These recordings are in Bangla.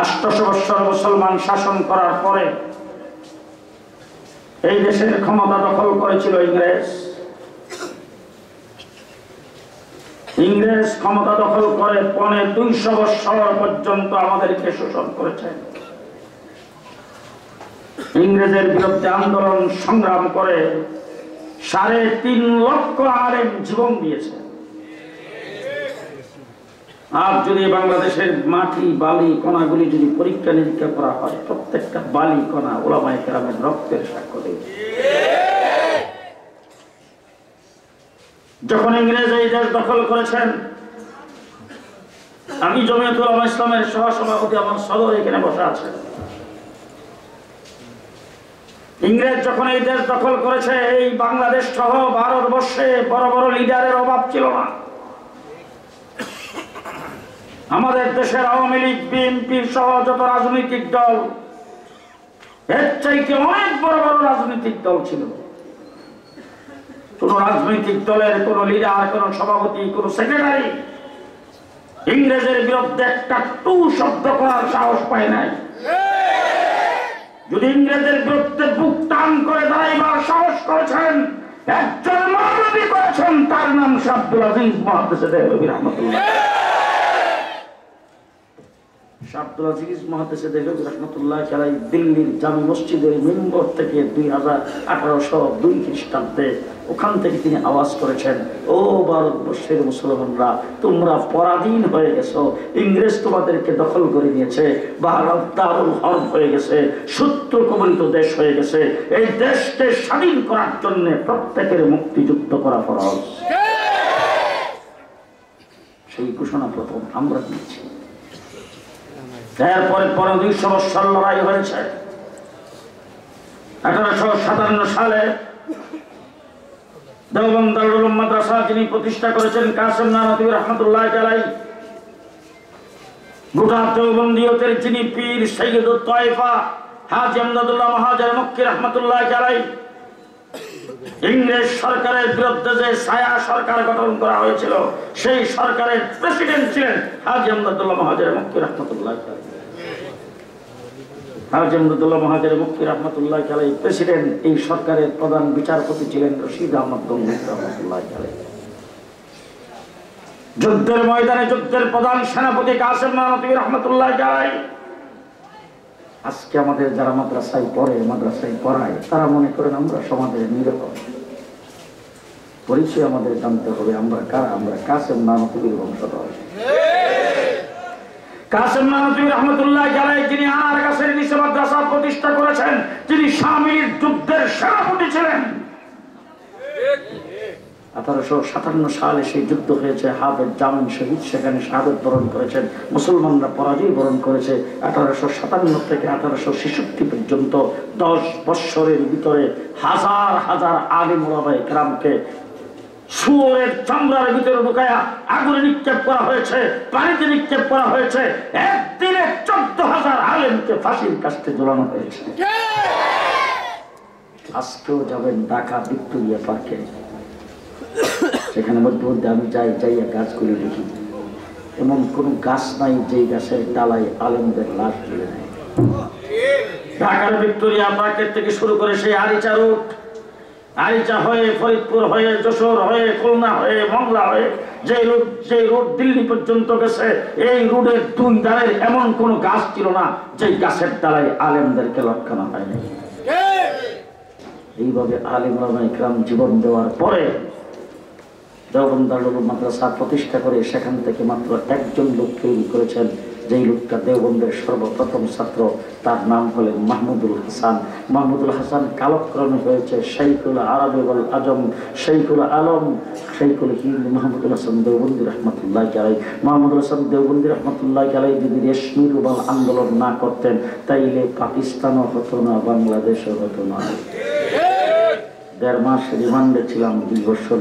800 বছর মুসলমান শাসন করার পরে এই দেশের ক্ষমতা দখল করেছিল ইংরেজ। ইংরেজ ক্ষমতা দখল করে 250 বছর পর্যন্ত আমাদেরকে শোষণ করেছে। ইংরেজের বিরুদ্ধে আন্দোলন সংগ্রাম করে 3.5 লক্ষ আলেম জীবন দিয়েছে। আর যদি বাংলাদেশের মাটি বালি কণাগুলি যদি পরীক্ষা নিরীক্ষা করা হয়, প্রত্যেকটা বালি কণা উলামায়ে কেরামের রক্তের সাক্ষ্য দেবে। যখন ইংরেজ এই দেশ দখল করেছেন, আমি জমিয়তুল উলামা ইসলামের সহসভাপতি, আমার সদর এখানে বসে আছে। ইংরেজ যখন এই দেশ দখল করেছে, এই বাংলাদেশ সহ ভারতবর্ষে বড় বড় লিডারের অভাব ছিল না। আমাদের দেশের আওয়ামী লীগ, বিএনপি সহ যত রাজনৈতিক দল, এর চাইতে অনেক বড় বড় রাজনৈতিক দল ছিল। কোন রাজনৈতিক দলের কোন লিডার, কোন সভাপতি, কোন সেক্রেটারি ইংরেজের বিরুদ্ধে একটা টু শব্দ করার সাহস পায় নাই। যদি ইংরেজের বিরুদ্ধে বুক টান করে দাঁড়াইবার সাহস করেছেন, একজন মৌলবী করেছেন, তার নাম আব্দুল আজিজ মুহাদ্দিস দেহলভী রাহমাতুল্লাহ। আব্দুল আজিজ মুহাদ্দিস দেহলভী রাহমাতুল্লাহ আলাইহি দিল্লির জামি মসজিদের মিম্বর থেকে 1802 খ্রিস্টাব্দে ওখান থেকে তিনি আওয়াজ করেছেন, ও ভারতবর্ষের মুসলমানরা, তোমরা পরাধীন হয়ে গেছো, ইংরেজ তোমাদেরকে দখল করে নিয়েছে, ভারত দারুল হরব হয়ে গেছে, শত্রু কবলিত দেশ হয়ে গেছে। এই দেশকে স্বাধীন করার জন্য প্রত্যেকের মুক্তিযুদ্ধ করা ফরজ। সেই ঘোষণা প্রথম আমরা দিয়েছি। এরপরে 200 বছর লড়াই হয়েছে। 1857 সালে দেওবন্দ দারুল উলুম মাদ্রাসা যিনি প্রতিষ্ঠা করেছেন, কাসেম নানভী রাহমাতুল্লাহ আলাইহি, গোটা দেওবন্দীয়তের যিনি পীর সৈয়দুত তায়েফা হাজী আমদাদুল্লাহ মহাজের মক্কি রাহমাতুল্লাহ আলাইহি, ইংরেজ সরকারের বিরুদ্ধে যে ছায়া সরকার গঠন করা হয়েছিল, সেই সরকারের প্রেসিডেন্ট ছিলেন হাজী আমদাদুল্লাহ মহাজের মক্কি রাহমাতুল্লাহ আলাইহি। হাজী আমদাদুল্লাহ মহাজের মক্কি রাহমাতুল্লাহ আলাইহি প্রেসিডেন্ট। এই সরকারের প্রধান বিচারপতি ছিলেন রশিদ আহমদ গঙ্গুহি রাহমাতুল্লাহ আলাইহি। যুদ্ধের ময়দানে যুদ্ধের প্রধান সেনাপতি কাসেম নানভী রাহমাতুল্লাহ আলাইহি। আজকে আমাদের যারা মাদ্রাসায় পড়ে, মাদ্রাসায় পড়ায়, তারা মনে করেন আমরা সমাজের নিরপেক্ষ। পরিচয় আমাদের জানতে হবে, আমরা কারা? আমরা কাসেম নানভীর বংশধর। কাসেম নানভী রাহমাতুল্লাহ আলাইহি যিনি আর গাছের নিচে মাদ্রাসা প্রতিষ্ঠা করেছেন, যিনি শামিল যুদ্ধের সেনাপতি ছিলেন। 1857 সালে সেই যুদ্ধ হয়েছে, হাফেজ জামিন শহীদ সেখানে শাহাদত বরণ করেছেন, মুসলমানরা পরাজয় বরণ করেছে। 1857 থেকে 1866 পর্যন্ত 10 বৎসরের ভিতরে হাজার হাজার আলিম ওলামায়ে কেরামকে শুয়োরের চামড়ার ভিতরে ঢুকায়া আগুনে নিক্ষেপ করা হয়েছে, পানিতে নিক্ষেপ করা হয়েছে। একদিনে 14,000 আলেমকে ফাঁসির কাস্তে ঝোলানো হয়েছে। আজকেও যাবেন ঢাকা ভিক্টোরিয়া পার্কে, সেখানে মধ্যে মধ্যে আমি যাইয়া গাছগুলি দেখি, এমন কোন গাছ নাই যে গাছের ডালায় আলেমদের লাশ ঝুলে নেয়। ঢাকার ভিক্টোরিয়া পার্কের থেকে শুরু করে সেই আরিচা রুট, আরিচা হয়ে ফরিদপুর হয়ে যশোর হয়ে খুলনা হয়ে মংলা হয়ে যে রুট দিল্লি পর্যন্ত গেছে, এই রুটের 2 ধারের এমন কোন গাছ ছিল না যে গাছের ডালায় আলেমদেরকে লটকানো হয়নি। এইভাবে আলেম ওলামায়ে কেরাম জীবন দেওয়ার পরে দেওবন্দ দারুল উলুম মাদ্রাসা প্রতিষ্ঠা করে সেখান থেকে মাত্র একজন লোক তৈরি করেছেন, যেই লোকটা দেওবন্দের সর্বপ্রথম ছাত্র। তার নাম হলেন মাহমুদুল হাসান। মাহমুদুল হাসান কালক্রমে হয়েছে শাইখুল আরব ওয়াল আজম, শাইখুল আলম, শাইখুল হিন্দ মাহমুদুল হাসান দেওবন্দি রাহমাতুল্লাহ আলাইহি। মাহমুদুল হাসান দেওবন্দি রাহমাতুল্লাহ আলাইহি যদি রেশমি রুমাল আন্দোলন না করতেন, তাইলে পাকিস্তানও হতো না, বাংলাদেশও হতো না। 1.5 মাস রিমান্ডে ছিলাম, 2 বছর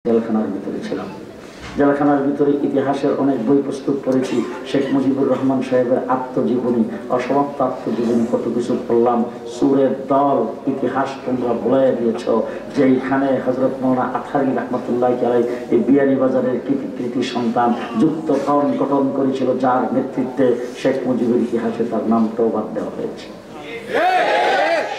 জেলখানার ভিতরে ছিলাম। জেলখানার ভিতরে ইতিহাসের অনেক বই প্রস্তুত করেছি। শেখ মুজিবুর রহমান সাহেবের আত্মজীবনী, অসমাপ্ত আত্মজীবনী, কত কিছু পড়লাম। সুরের দল ইতিহাস তোমরা বলে দিয়েছ, যেইখানে হযরত মাওলানা আথারী রাহমাতুল্লাহি আলাইহি এই বিয়ানীবাজারের কৃতি সন্তান যুক্ত ফ্রন্ট গঠন করেছিল, যার নেতৃত্বে শেখ মুজিবের ইতিহাসে তার নামটাও বাদ দেওয়া হয়েছে।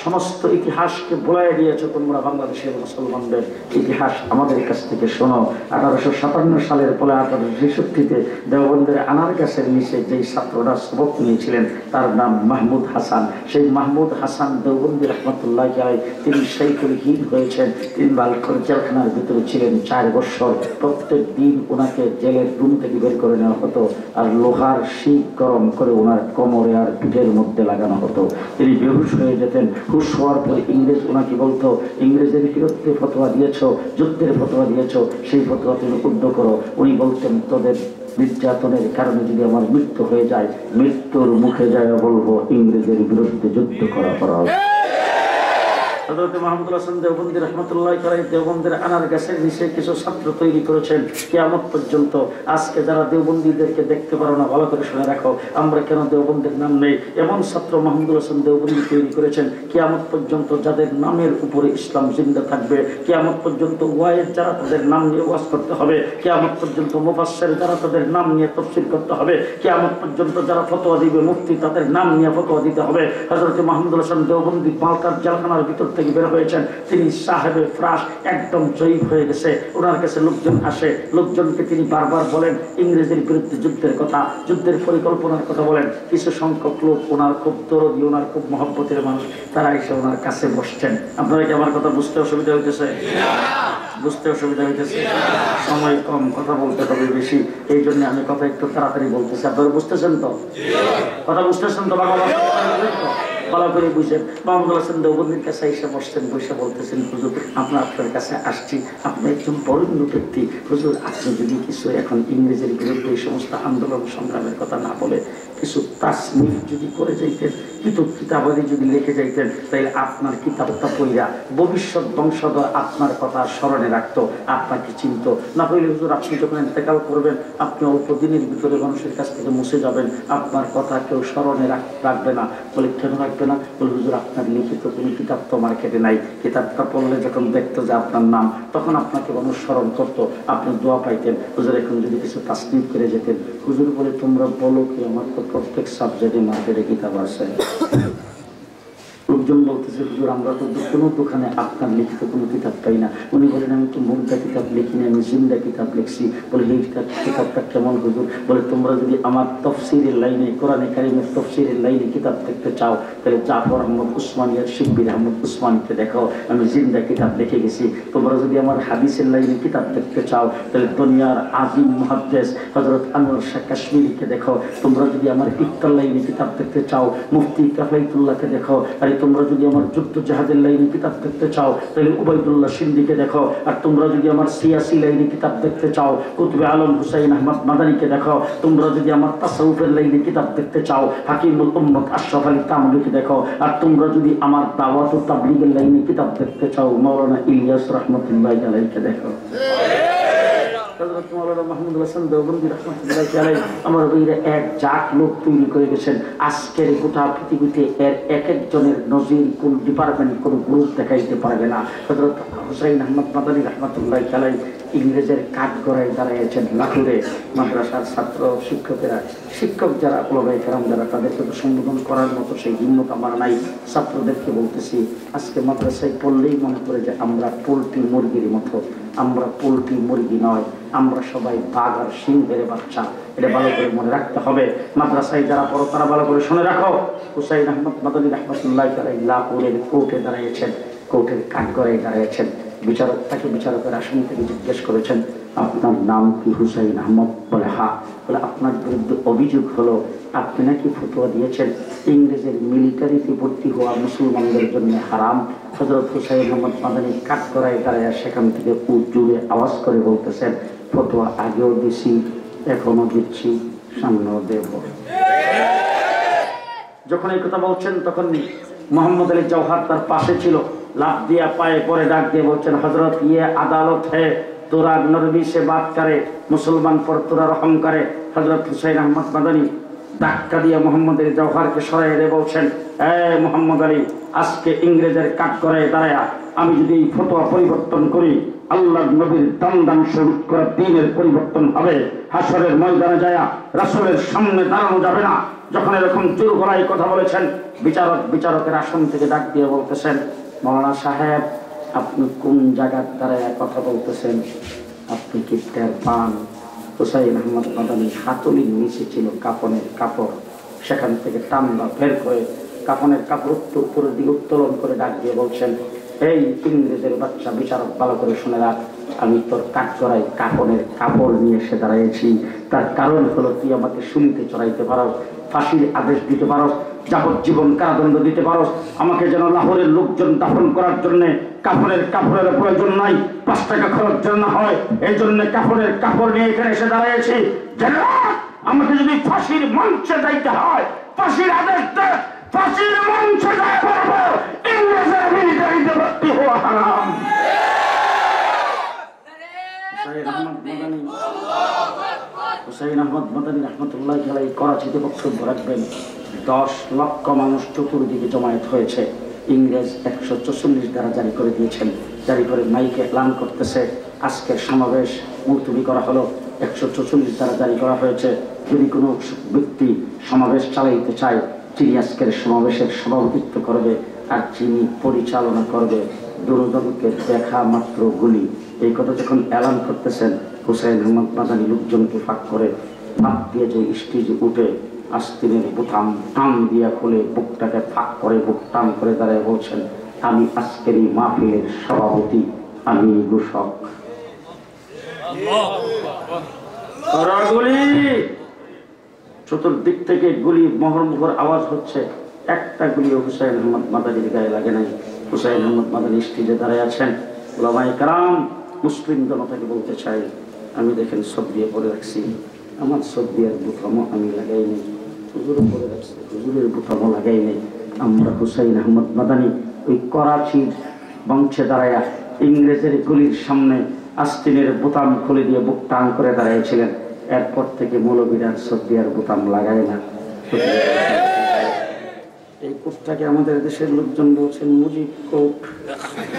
সমস্ত ইতিহাসকে বলাই দিয়েছে তোমরা। বাংলাদেশের মুসলমানদের ইতিহাস আমাদের কাছ থেকে শোনো। 1857 সালের পরে 1863-তে দেওবন্দের আনার গাছের নিচে যেই ছাত্ররা সবক নিয়েছিলেন তার নাম মাহমুদ হাসান। সেই মাহমুদ হাসান দেওবন্দি রহমতুল্লাহি আলাইহি তিনি শহীদ হয়েছেন। তিনি বালকর জেলখানার ভিতরে ছিলেন 4 বছর। প্রত্যেক দিন ওনাকে জেলের রুম থেকে বের করে নেওয়া হতো, আর লোহার শিক গরম করে ওনার কোমরে আর পিঠের মধ্যে লাগানো হতো। তিনি বেহুশ হয়ে যেতেন। হুশ হওয়ার পরে ইংরেজ ওনাকে বলতো, ইংরেজের বিরুদ্ধে ফতোয়া দিয়েছ, যুদ্ধের ফতোয়া দিয়েছ, সেই ফতোয়া তুমি উদ্ধ করো। উনি বলতেন, তোদের নির্যাতনের কারণে যদি আমার মৃত্যু হয়ে যায়, মৃত্যুর মুখে যায় বলবো ইংরেজের বিরুদ্ধে যুদ্ধ করা হবে। হযরত মাহমুদুল হাসান দেওবন্দি রাহমাতুল্লাহি আলাইহি দেওবন্দের আনার গাছের নিচে কিছু ছাত্র তৈরি করেছেন কিয়ামত পর্যন্ত। আজকে যারা দেওবন্দিদেরকে দেখতে পারো না, ভালো করে শুনে রাখো, আমরা কেন দেওবন্দের নাম নেই, এমন ছাত্র মাহমুদুল হাসান দেওবন্দি তৈরি করেছেন কিয়ামত পর্যন্ত, যাদের নামের উপরে ইসলাম জিন্দা থাকবে। কিয়ামত পর্যন্ত ওয়াইজ যারা তাদের নাম নিয়ে ওয়াজ করতে হবে, কিয়ামত পর্যন্ত মুফাসসির যারা তাদের নাম নিয়ে তাফসীর করতে হবে, কিয়ামত পর্যন্ত যারা ফতোয়া দিবে মুফতি তাদের নাম নিয়ে ফতোয়া দিতে হবে। হযরত মাহমুদুল হাসান দেওবন্দি বালকার জেলখানার ভিতর থেকে বের হয়েছেন। তিনি সাহেবে ফ্রাস একদম জয়ী হয়ে গেছে। ওনার কাছে লোকজন আসে, লোকজনকে তিনি বারবার বলেন ইংরেজের বিরুদ্ধে যুদ্ধের কথা, যুদ্ধের পরিকল্পনার কথা বলেন। কিছু সংখ্যক লোক ওনার খুব দরদি, ওনার খুব মহব্বতের মানুষ, তারা এসে ওনার কাছে বসছেন। আপনারা কি আমার কথা বুঝতে অসুবিধা হইতেছে? বুঝতে অসুবিধা হইতেছে? সময় কম, কথা বলতে হবে বেশি, এই জন্য আমি কথা একটু তাড়াতাড়ি বলতেছি। আপনারা বুঝতেছেন তো? কথা বুঝতেছেন তো? বাংলা ভালো করে বুঝেন। মাহমুদুল হাসান দেওবন্দির কাছে এসে বসছেন, বসে বলতেছেন, হুজুর আপনার কাছে আসছি, আপনি একজন বরেণ্য ব্যক্তি, হুজুর আপনি যদি কিছু এখন ইংরেজের বিরুদ্ধে এই সমস্ত আন্দোলন সংগ্রামের কথা না বলে কিছু তাসনিফ যদি করে যাইতেন, কিতাবাদি যদি লিখে যাইতেন, তাই আপনার কিতাবটা পড়িয়া ভবিষ্যৎ বংশধর আপনার কথা স্মরণে রাখতো, আপনাকে চিনত। না হইলে হুজুর আপনি যখন ইন্তেকাল করবেন, আপনি অল্প দিনের ভিতরে মানুষের কাছ থেকে মুছে যাবেন, আপনার কথা কেউ স্মরণে রাখবে না। বলে কেন রাখবে না? বলে হুজুর আপনার লিখিত কোনো কিতাব তো মার্কেটে নাই, কিতাবটা পড়লে যখন দেখতো যে আপনার নাম, তখন আপনাকে মানুষ স্মরণ করতো, আপনি দোয়া পাইতেন। হুজুর এখন যদি কিছু তাসনিফ করে যেতেন। হুজুর বলে তোমরা বলো কি, আমার তো প্রত্যেক সাবজেক্টে মার্কেটে কিতাব আছে। লোকজন বলতেছে, হুজুর আমরা তো কোনো দোকানে আপনার লিখিত কোনো কিতাব পাই না। উনি বলেন, আমি তো মুর্দা কিতাব লিখিনি, আমি জিন্দা কিতাব লিখছি। বলে এই কিতাবটা কেমন হুজুর? বলে তোমরা যদি আমার তফসিরের লাইনে, কোরআনে কারিমের তফসিরের লাইনে কিতাব দেখতে চাও, তাহলে জাফর আহমদ উসমানিয়ার শিব্বির আহমদ উসমানীকে দেখো, আমি জিন্দা কিতাব লিখে গেছি। তোমরা যদি আমার হাদিসের লাইনে কিতাব দেখতে চাও, তাহলে দুনিয়ার আজিম মুহাদ্দিস হযরত আনোয়ার শাহ কাশ্মীরিকে দেখো। তোমরা যদি আমার ইফতার লাইনে কিতাব দেখতে চাও, মুফতি কাফাইতুল্লাহকে দেখো। আর তোমরা যদি আমার যুদ্ধ জাহাজের লাইনে কিতাব দেখতে চাও, তাহলে উবাইদুল্লাহ সিন্দিকে দেখো। আর তোমরা যদি আমার সিয়াসি লাইনে কিতাব দেখতে চাও, কুতুবে আলম হুসাইন আহমদ মাদানীকে দেখো। তোমরা যদি আমার তাসাউফের লাইনে কিতাব দেখতে চাও, হাকিমুল উম্মত আশরাফ আলী তামলিকে দেখো। আর তোমরা যদি আমার দাওয়াত ও তাবলীগের লাইনে কিতাব দেখতে চাও, মাওলানা ইলিয়াস রাহমাতুল্লাহি আলাইহি দেখো। হযরত মাওলানা মাহমুদুল হাসান দেওবন্দি রাহমাতুল্লাহি আলাইহি আমার বইরা এক জাত লোক তৈরি করে গেছেন। আজকের গোটা পৃথিবীতে এর এক একজনের নজির কোন ডিপার্টমেন্ট, কোন গ্রুপ দেখাইতে পারবে না। হযরত হুসাইন আহমদ মাদানী রাহমাতুল্লাহি আলাইহি ইংরেজের কাঠগড়ায় দাঁড়িয়েছেন লাহোরে। মাদ্রাসার ছাত্র শিক্ষকেরা, শিক্ষক যারা ওলামায়ে কেরাম যারা, তাদেরকে তো সম্বোধন করার মতো সেই হিম্মত আমার নাই। ছাত্রদেরকে বলতেছি, আজকে মাদ্রাসায় পড়লেই মনে করে যে আমরা পোল্ট্রি মুরগির মতো। আমরা পোল্ট্রি মুরগি নয়, আমরা সবাই বাঘ আর সিংহের বাচ্চা। এটা ভালো করে মনে রাখতে হবে। মাদ্রাসায় যারা পড়ো তারা ভালো করে শুনে রাখো। হুসাইন আহমদ মাদানী রাহমাতুল্লাহি আলাইহি লাহোরের কোর্টে দাঁড়িয়েছেন, কোর্টের কাঠগড়ায় দাঁড়িয়েছেন। বিচারক তাকে বিচারকের আসন থেকে জিজ্ঞেস করেছেন, আপনার নাম কি? হুসাইন আহমদ। বলে হ্যাঁ। বলে আপনার বিরুদ্ধে অভিযোগ হলো আপনি নাকি ফতোয়া দিয়েছেন ইংরেজের মিলিটারিতে ভর্তি হওয়া মুসলমানদের জন্য হারাম। হযরত হুসাইন আহমদ মাদানী কাঠগড়ায় দাঁড়ায় সেখান থেকে জুড়ে আওয়াজ করে বলতেছেন, ফতোয়া আগেও দিছি, এখনো দিচ্ছি, সামনেও দেব। যখন এই কথা বলছেন তখন মোহাম্মদ আলী জওহার তার পাশে ছিল। লাফ দিয়া পায়ে পরে ডাক দিয়ে বলছেন, হযরত ইয়ে আদালত হ্যাঁ, তোরা নরবি সে বাত করে, মুসলমান পর তোরা রহম করে। হযরত হুসাইন আহমদ মাদানী ধাক্কা দিয়ে মোহাম্মদের জওহারকে সরাইয়ে দিয়ে বলছেন, মোহাম্মদ আলী, আজকে ইংরেজের কাঠগড়ায় দাঁড়ায়া আমি যদি এই ফতোয়া পরিবর্তন করি, আল্লাহর নবীর দান শরীক করা দ্বীনের পরিবর্তন হবে। হাসরের ময়দানে যায় রাসূলের সামনে দাঁড়ানো যাবে না। যখন এরকম জোর গলায় কথা বলেছেন, বিচারকের আসন থেকে ডাক দিয়ে বলতেছেন, মাওলানা সাহেব, আপনি কোন জায়গার দাঁড়ায় কথা বলতেছেন? আপনি কি টের পান হুসাইন আহমদ মাদানী হাতলির নিচে ছিল কাফনের কাপড়, সেখান থেকে টান্ডা বের করে কাফনের কাপড় উপরের দিকে উত্তোলন করে ডাক দিয়ে বলছেন, এই ইংরেজের বাচ্চা, বিচারক ভালো করে শুনে রাখ, আমি তোর কাঠগড়ায় কাফনের কাপড় নিয়ে এসে দাঁড়াইছি। তার কারণ হলো তুই আমাকে শুনতে চড়াইতে পারো, ফাঁসির আদেশ দিতে পারো, যাবজ্জীবন কারাদণ্ড দিতে পারো, আমাকে যেন লাহোরের লোকজন দাফন করার জন্য কাফনের কাপড়ের প্রয়োজন নাই, 5 টাকা খরচ যেন না হয়, এই জন্য কাফনের কাপড় নিয়ে এখানে এসে দাঁড়াইছি। আমাকে যদি ফাঁসির মঞ্চে যাইতে হয়, ফাঁসির আদেশ দে, ফাঁসির মঞ্চে যাই করবো, ইংরেজের মিলিটারিতে ভর্তি হওয়া হারাম। হুসাইন আহমদ মাদানী রহমতুল্লাহ আলাইহি করাচিতে বক্তব্য রাখবেন। 10 লক্ষ মানুষ চতুর্দিকে জমায়েত হয়েছে। ইংরেজ 144 ধারা জারি করে দিয়েছেন, জারি করে মাইকে এলান করতেছে, আজকের সমাবেশ মুলতবি করা হলো। 144 ধারা জারি করা হয়েছে, যদি কোনো ব্যক্তি সমাবেশ চালাইতে চায়, যিনি আজকের সমাবেশের সভাপতিত্ব করবে আর যিনি পরিচালনা করবে, দুর্দলকে দেখা মাত্র গুলি। এই কথা যখন এলান করতেছেন, হুসাইন আহমদ মাদানী লোকজনকে ফাঁক করে হাত দিয়ে যে স্টেজে উঠে আস্তিনের বোতাম টান দিয়া খুলে বুকটাকে ফাঁক করে বুক টান করে দাঁড়ায় বলছেন, আমি আজকের এই মাহফিলের সভাপতি, আমি ঘোষক। গুলি, চতুর্দিক থেকে গুলি মোহর আওয়াজ হচ্ছে, একটা গুলি হুসাইন আহমদ মাদানীর গায়ে লাগে নাই। হুসাইন আহমদ মাদানী স্টেজে দাঁড়ায় আছেন। ওলামায়ে কেরাম, মুসলিম জনতাকে বলতে চাই, আমি দেখেন সব দিয়ে পরে রাখছি, আমার সব দিয়ার বুতামও আমি লাগাই নেই, হুজুরও পরে রাখছি, হুজুরের বুতামও লাগাই নেই। আমরা হুসাইন আহমদ মাদানী ওই করাচির বংশে দাঁড়ায়া ইংরেজের গুলির সামনে আস্তিনের বোতাম খুলে দিয়ে বুক টান করে দাঁড়িয়েছিলেন। এরপর থেকে মৌলবীরা সব দিয়ার বোতাম লাগায় না। এই কোটটাকে আমাদের দেশের লোকজন বলছেন মুজিব কোট।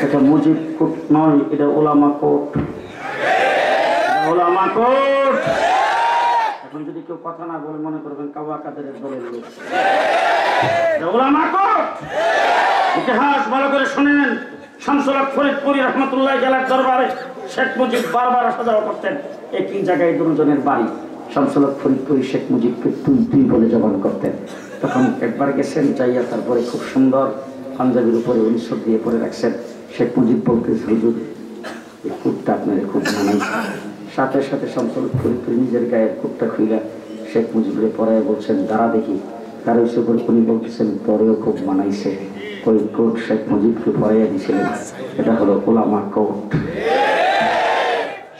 এটা মুজিব কোট নয়, এটা ওলামা কোট, ওলামা কোট। এখন যদি কেউ কথা না বলে মনে করবেন কাওয়া কাদেরের দলের লোক। ওলামা কোট। ইতিহাস ভালো করে শুনেন। শামসুল হক ফরিদপুরি রহমতুল্লাহ আলাইহির দরবারে শেখ মুজিব বারবার আসা যাওয়া করতেন। একই জায়গায় দুজনের বাড়ি। শামসুল হক ফরিদপুরি শেখ মুজিবকে তুই তুই বলে জবান করতেন। তখন একবার গেছেন, যাইয়া তারপরে খুব সুন্দর পাঞ্জাবির উপরে 1900 দিয়ে পরে রাখছেন। শেখ মুজিব বলতেছে, হুজুর এই কুটটা আপনার খুব মানাইছে। সাথে সাথে শামসুল হক ফরিদপুরি নিজের গায়ের কুটটা খুইলা শেখ মুজিবরে পরায় বলছেন, দাঁড়া দেখি কারো এসে করে। উনি বলতেছেন, পরেও খুব মানাইছে। ওই কোট শেখ মুজিবকে পরাইয়া দিয়েছিলেন, এটা হলো ওলামা কোট।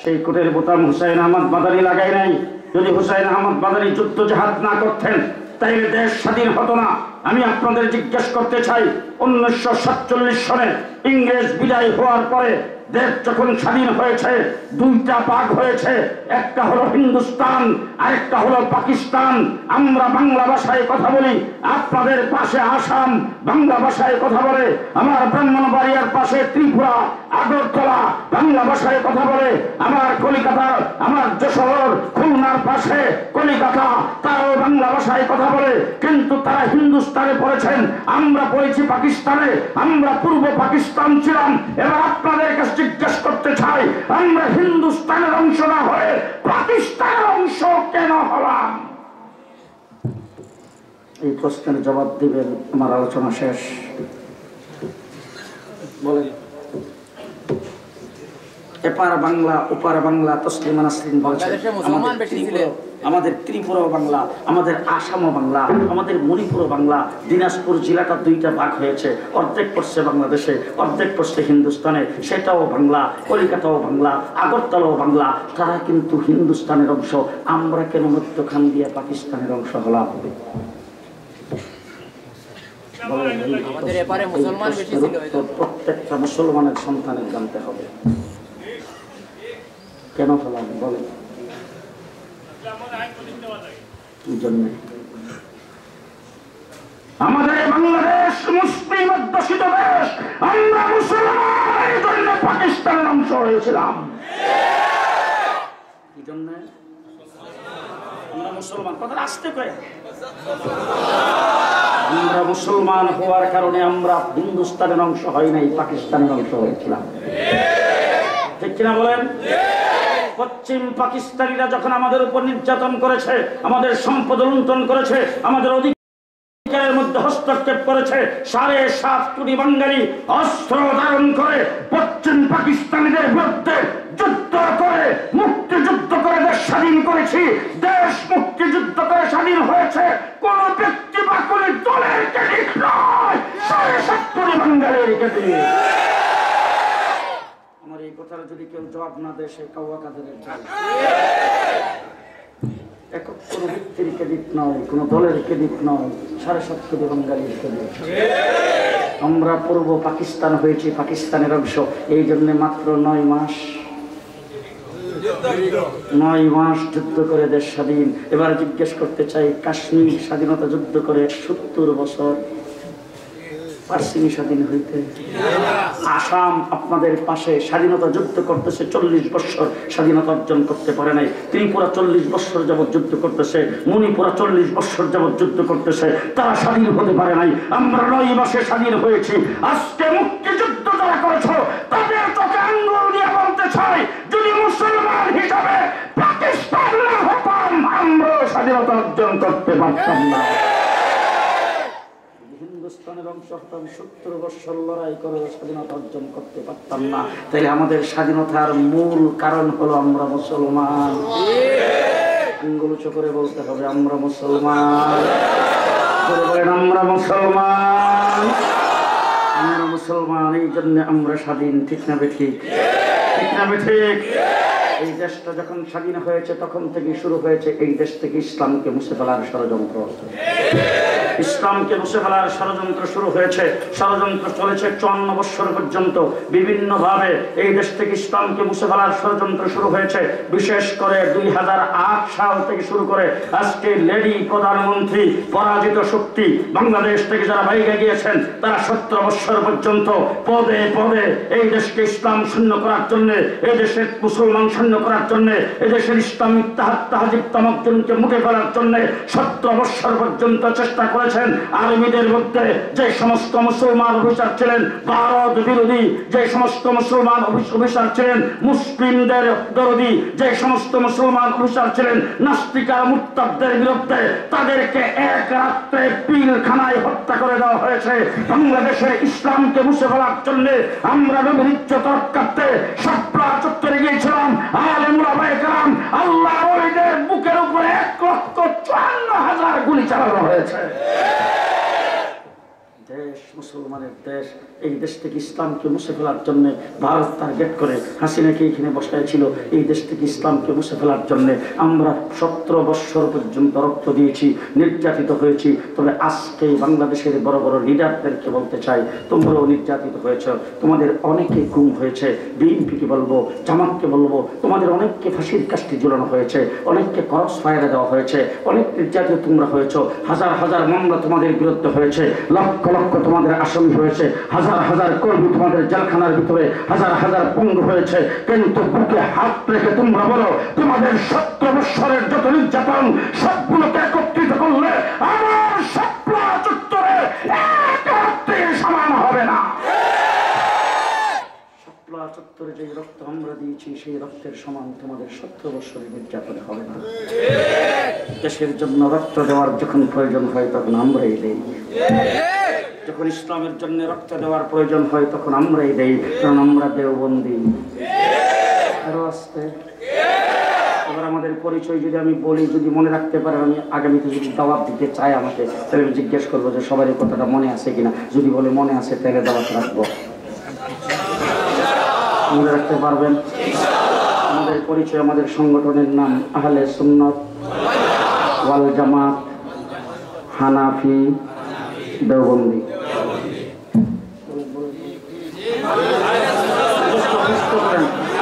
সেই কোটের বোতাম হুসাইন আহমদ মাদানী লাগাই নাই। যদি হুসাইন আহমদ মাদানী যুদ্ধ জাহাদ না করতেন, তাইলে দেশ স্বাধীন হতো না। আমি আপনাদের জিজ্ঞেস করতে চাই, 1947 সনে ইংরেজ বিদায় হওয়ার পরে দেশ যখন স্বাধীন হয়েছে, 2টা ভাগ হয়েছে। একটা হলো হিন্দুস্তান, আরেকটা হলো পাকিস্তান। আমরা বাংলা ভাষায় কথা বলি, আপনাদের পাশে আসাম বাংলা ভাষায় কথা বলে, আমার ব্রাহ্মণবাড়িয়ার পাশে ত্রিপুরা আগরতলা বাংলা ভাষায় কথা বলে, আমার কলিকাতা, আমার যশোর খুলনার পাশে কলিকাতা তারাও বাংলা ভাষায় কথা বলে। কিন্তু তারা হিন্দুস্তানে পড়েছেন, আমরা পড়েছি পাকিস্তানে, আমরা পূর্ব পাকিস্তান ছিলাম। এবার আপনাদের কাছে জিজ্ঞেস করতে চাই, আমরা হিন্দুস্তানের অংশ না হয়ে পাকিস্তানের অংশ কেন হলাম? এই প্রশ্নের জবাব দিবেন। আমার আলোচনা শেষ। বলেন। এপার বাংলা ওপার বাংলা তসলিমা নাসরিন বলছেন, আমাদের ত্রিপুরাও বাংলা, আমাদের আসামও বাংলা, আমাদের মণিপুরও বাংলা। দিনাজপুর জেলাটা 2টা ভাগ হয়েছে, অর্ধেক পড়ছে বাংলাদেশে, অর্ধেক পড়ছে হিন্দুস্তানে, সেটাও বাংলা। কলিকাতাও বাংলা, আগরতলাও বাংলা। তারা কিন্তু হিন্দুস্তানের অংশ। আমরা কেন মধ্যখান দিয়ে পাকিস্তানের অংশ হলাম? প্রত্যেকটা মুসলমানের সন্তানের জানতে হবে। কেন ফেলাম বলে? কি জন্যে? আমাদের বাংলাদেশ মুসলিম অধ্যুষিত দেশ, আমরা মুসলমানের জন্য পাকিস্তানের অংশ হয়েছিলাম। কি জন্য? আমরা মুসলমান, কথা আসতে কয়ে, আমরা মুসলমান হওয়ার কারণে আমরা হিন্দুস্তানের অংশ হয় নাই, পাকিস্তানের অংশ হয়েছিলাম। ঠিক কিনা বলেন? পশ্চিম পাকিস্তানিরা যখন আমাদের উপর নির্যাতন করেছে, আমাদের সম্পদ লুণ্ঠন করেছে, আমাদের অধিকারের মধ্যে হস্তক্ষেপ করেছে, 7.5 কোটি বাঙালি অস্ত্র ধারণ করে পশ্চিম পাকিস্তানিদের বিরুদ্ধে যুদ্ধ করে, মুক্তিযুদ্ধ করে দেশ স্বাধীন করেছি। দেশ মুক্তিযুদ্ধ করে স্বাধীন হয়েছে কোন ব্যক্তি বা কোন দলের ক্রেডিট নয়, 7.5 কোটি বাঙালির ক্রেডিট। আমার এই কথার যদি কেউ জবাব না দেয়, সে কাউয়া কাদের চাল। একক কোন ব্যক্তির ক্রেডিট নয়, কোন দলের ক্রেডিট নয়, 7.5 কোটি বাঙালির ক্রেডিট। আমরা পূর্ব পাকিস্তান হয়েছি, পাকিস্তানের অংশ। এই জন্য মাত্র 9 মাস যুদ্ধ করে দেশ স্বাধীন। এবার জিজ্ঞেস করতে চাই, কাশ্মীর স্বাধীনতা যুদ্ধ করে 70 বছর পারসিনি স্বাধীন হইতে? আসাম আপনাদের পাশে স্বাধীনতা যুদ্ধ করতেছে 40 বছর, স্বাধীনতা অর্জন করতে পারে নাই। ত্রিপুরা 40 বছর যাবৎ যুদ্ধ করতেছে, মণিপুরা 40 বছর যাবৎ যুদ্ধ করতেছে, তারা স্বাধীন হতে পারে নাই। আমরা 9 মাসে স্বাধীন হয়েছি। আজকে মুক্তিযুদ্ধ যারা করেছ, তাদের চোখে আঙ্গুল দিয়ে বলতে চাই, যদি মুসলমান হিসাবে পাকিস্তান না হতাম, আমরাও স্বাধীনতা অর্জন করতে পারতাম না। হিন্দুস্তানের অংশ হতাম, 70 বছর লড়াই করে স্বাধীনতা অর্জন করতে পারতাম না। তাহলে আমাদের স্বাধীনতার মূল কারণ হলো আমরা মুসলমান। আঙ্গুল উঁচু করে বলতে হবে, আমরা মুসলমান। বলেন, আমরা মুসলমান, আমরা মুসলমান। এই জন্য আমরা স্বাধীন। ঠিক না বেঠিক? ঠিক না বেঠিক? এই দেশটা যখন স্বাধীন হয়েছে, তখন থেকে শুরু হয়েছে এই দেশ থেকে ইসলামকে মুছে ফেলার ষড়যন্ত্র। ইসলামকে মুছে ফেলার ষড়যন্ত্র শুরু হয়েছে, ষড়যন্ত্র চলেছে 54 বছর পর্যন্ত। বিভিন্ন ভাবে এই দেশ থেকে ইসলামকে মুছে ফেলার ষড়যন্ত্র শুরু হয়েছে। বিশেষ করে 2008 সাল থেকে শুরু করে আজকে লেডি প্রধানমন্ত্রী পরাজিত শক্তি বাংলাদেশ থেকে যারা বাইরে গিয়েছেন, তারা 17 বছর পর্যন্ত পদে পদে এই দেশকে ইসলাম শূন্য করার জন্য, এই দেশের মুসলমান শূন্য করার জন্য, এই দেশের ইসলামিক তাহাজিব তামাদ্দুনকে মুঠে ফেলার জন্য 17 বছর পর্যন্ত চেষ্টা করেছেন। আর্মিদের মধ্যে যে সমস্ত মুসলমান অফিসার ছিলেন ভারত বিরোধী, যে সমস্ত মুসলমান অফিসার ছিলেন মুসলিমদের বিরোধী, যে সমস্ত মুসলমান অফিসার ছিলেন নাস্তিকা মুরতাদদের বিরুদ্ধে, তাদেরকে এক রাত্রে পিলখানায় হত্যা করে দেওয়া হয়েছে। বাংলাদেশের ইসলামকে মুছে ফেলার জন্য আমরা নবীর ইজ্জত রক্ষার্থে শাপলা চত্বরে গিয়েছিলাম। আলেম ওলামায়ে কেরাম, আল্লাহর ওলিদের বুকের উপরে 1,54,000 গুলি চালানো হয়েছে। দেশ মুসলমানের দেশ, এই দেশ থেকে ইসলামকে মুছে ফেলার জন্য ভারত টার্গেট করে হাসিনাকে এখানে বসাইছিল। এই দেশ থেকে ইসলামকে মুছে ফেলার জন্য আমরা 17 বছর পর্যন্ত রক্ত দিয়েছি, নির্যাতিত হয়েছি। তবে আজকে বাংলাদেশের বড় বড় লিডারদেরকে বলতে চাই, তোমরাও নির্যাতিত হয়েছ, তোমাদের অনেকে গুম হয়েছে। বিএনপিকে বলবো, জামাতকে বলবো, তোমাদের অনেককে ফাঁসির কাস্টি ঝুলানো হয়েছে, অনেককে ক্রস ফায়ারে দেওয়া হয়েছে, অনেক নির্যাতিত তোমরা হয়েছ। হাজার হাজার মামলা তোমাদের বিরুদ্ধে হয়েছে, লক্ষ লক্ষ তোমাদের আসামি হয়েছে, হাজার হাজার কর্মী তোমাদের জেলখানার ভিতরে, হাজার হাজার পঙ্গু হয়েছে। কিন্তু বুকে হাত রেখে তোমরা বলো, তোমাদের 17 বছরের যত নির্যাতন সবগুলোকে একত্রিত করলে আমার শাপলা চত্বরে এক রাত্রে সমান হবে না। শাপলা চত্বরে যে রক্ত আমরা দিয়েছি, সেই রক্তের সমান তোমাদের 17 বছরের নির্যাতন হবে না। দেশের জন্য রক্ত দেওয়ার যখন প্রয়োজন হয়, তখন আমরাই দেই। যখন ইসলামের জন্য রক্ত দেওয়ার প্রয়োজন হয়, তখন আমরাই দেই, কারণ আমরা দেওবন্দি। আরো আসতে এবার আমাদের পরিচয় যদি আমি বলি, যদি মনে রাখতে পারেন, আমি আগামীতে যদি দাওয়াত দিতে চাই আমাকে, তাহলে আমি জিজ্ঞেস করবো যে সবার এই কথাটা মনে আছে কিনা। যদি বলে মনে আছে, তাহলে দাওয়াত রাখবো। মনে রাখতে পারবেন? আমাদের পরিচয়, আমাদের সংগঠনের নাম আহলে সুন্নাত ওয়াল জামাত হানাফি দেওবন্দি।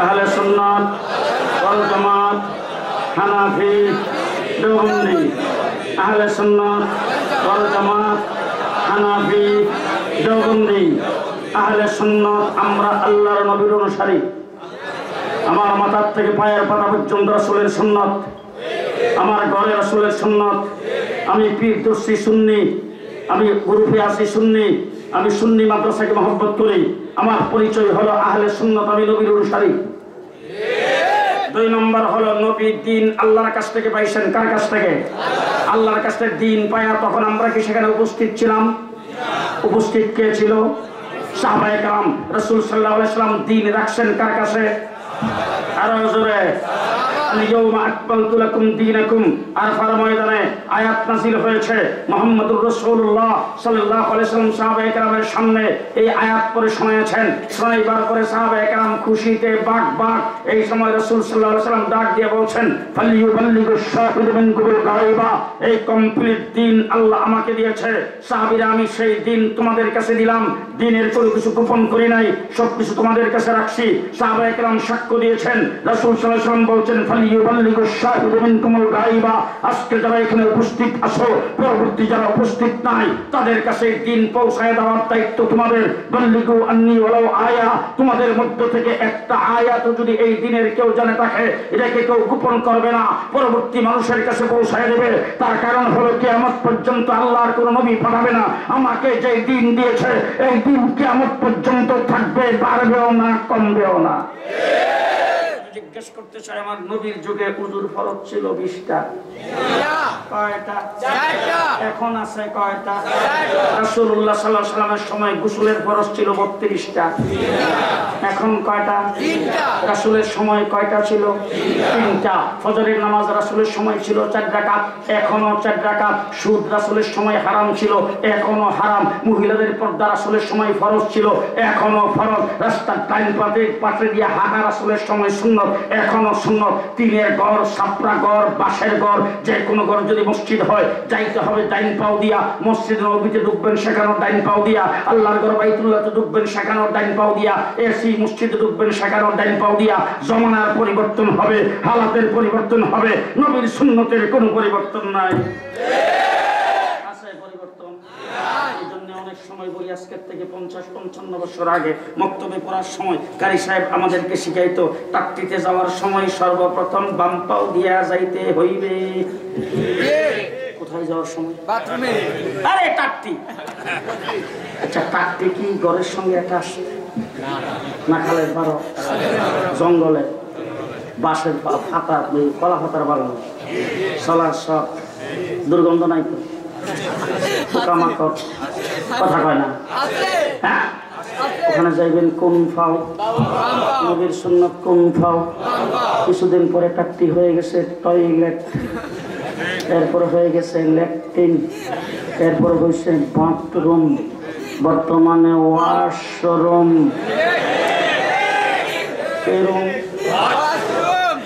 আহলে সুন্নাত হানাফি, দেওবন্দি, আহলে সুন্নাত ওয়াল জামাত, হানাফি, দেওবন্দি, আহলে সুন্নাত। আমরা আল্লাহর নবীর অনুসারী। আমার মাথার থেকে পায়ের পাতা পর্যন্ত রাসূলের সুন্নাত, আমার ঘরে রাসূলের সুন্নাত। আমি পীর দর্শী সুন্নি, আমি গ্রুপে আছি সুন্নি, আমি সুন্নি মাদ্রাসাকে মহব্বত করি। আমার পরিচয় হলো আহলে সুন্নাত, আমি নবীর অনুসারী। 2 নম্বর হলো নবীর দিন আল্লাহর কাছ থেকে পাইছেন। কার কাছ থেকে? আল্লাহর কাছ থেকে দিন পায়া তখন আমরা কি সেখানে উপস্থিত ছিলাম? উপস্থিত কে ছিল? সাহাবায়ে কেরাম। রাসূল সাল্লাল্লাহু আলাইহি ওয়াসাল্লাম দিন রাখছেন কার কাছে? আরো জোরে, আল-ইয়াওমা আকমালতু লাকুম দীনাকুম। আরাফার ময়দানে আয়াত নাযিল হয়েছে। মুহাম্মদুর রাসূলুল্লাহ সাল্লাল্লাহু আলাইহি ওয়াসাল্লাম সাহাবায়ে কেরামের সামনে এই আয়াত পড়ে শোনাচ্ছেন। শোনাইবার পরে সাহাবায়ে কেরাম খুশিতে বাক বাক। এই সময় রাসূল সাল্লাল্লাহু আলাইহি ওয়াসাল্লাম ডাক দিয়ে বলছেন, ফালিয়ুবাল্লিগুশ শাহিদু মিনকুমুল গায়বা। এই কমপ্লিট দিন আল্লাহ আমাকে দিয়েছে। সাহাবীরা, আমি সেই দিন তোমাদের কাছে দিলাম। দিনের কোনো কিছু গোপন করি নাই, সবকিছু তোমাদের কাছে রাখছি। সাহাবায়ে কেরাম সাক্ষ্য দিয়েছেন। রাসূল সাল্লাল্লাহু আলাইহি ওয়াসাল্লাম বলছেন, ফালিয়ুবাল্লিগুশ শাহিদু মিনকুমুল গায়বা। আজকে যারা এখানে উপস্থিত আছো, পরবর্তী যারা উপস্থিত নাই, তাদের কাছে দিন পৌঁছায় দেওয়ার দায়িত্ব তোমাদের। বাল্লিগু আন্নী ওয়ালাউ আয়া। তোমাদের মধ্য থেকে একটা আয়াত যদি এই দিনের কেউ জানে থাকে, এটাকে কেউ গোপন করবে না, পরবর্তী মানুষের কাছে পৌঁছায় দেবে। তার কারণ হলো কিয়ামত পর্যন্ত আল্লাহর কোন নবী পাঠাবে না। আমাকে যে দিন দিয়েছে, এই দিন কিয়ামত পর্যন্ত থাকবে, বাড়বেও না, কমবেও না। জিজ্ঞেস করতে চাই, আমার নবীর যুগে উজুর ফরজ ছিল 20টা। কয়টা? 4টা। এখন আছে কয়টা? রাসূলুল্লাহ সাল্লাল্লাহু আলাইহি ওয়াসাল্লামের সময় গোসলের ফরজ ছিল 32টা। এখন কয়টা? 3টা। রাসূলের সময় কয়টা ছিল? 3টা। ফজরের নামাজ রাসূলের সময় ছিল 4 রাকাত, এখনো 4 রাকাত। সুদ রাসূলের সময় হারাম ছিল, এখনো হারাম। মহিলাদের পর্দা রাসূলের সময় ফরজ ছিল, এখনো ফরজ। রাস্তার ডাইন পাশে দিয়ে হাঁটা রাসূলের সময় সুন্নাত, এখনো সুন্নাত। টিনের ঘর, ছাপরা ঘর, বাঁশের ঘর, যে কোনো ঘর যদি মসজিদ হয়, যাইতে হবে ডাইন পাও দিয়া। মসজিদ নববীতে ঢুকবেন, সেখানেও ডাইন পাও দিয়া। আল্লাহর ঘর বাইতুল্লাহতে ঢুকবেন, সেখানেও ডাইন পাও দিয়া। এসি মসজিদে ঢুকবেন, সেখানেও ডাইন পাও দিয়া। জমানার পরিবর্তন হবে, হালাতের পরিবর্তন হবে, নবীর সুন্নতের কোনো পরিবর্তন নাই। আছে পরিবর্তন? এই জন্য অনেক সময় বলি, আজকের থেকে 50-55 বছর আগে মক্তবে পড়ার সময় কারি সাহেব আমাদেরকে শিখাইতো, টাকটিতে যাওয়ার সময় সর্বপ্রথম বাম পাও দিয়া যাইতে হইবে। কোথায় যাওয়ার সময়? বাথরুমে। আরে টাকটি, আচ্ছা টাকটি কি ঘরের সঙ্গে অ্যাটাচ না? খালের পাড়ো, জঙ্গলে, বাঁশের ফাতা, কলা ফাতার বাগানো, চলার সব দুর্গন্ধ নাই তো? পোকামাকড় কথা কয় না? হ্যাঁ, ওখানে যাইবেন কোন ফাও? নবীর সুন্নাত কোন ফাও? কিছুদিন পরে টাকটি হয়ে গেছে টয়লেট, এরপরে হয়ে গেছে ল্যাট্রিন, এরপরে হয়েছে বাথরুম, বর্তমানে ওয়াশরুম।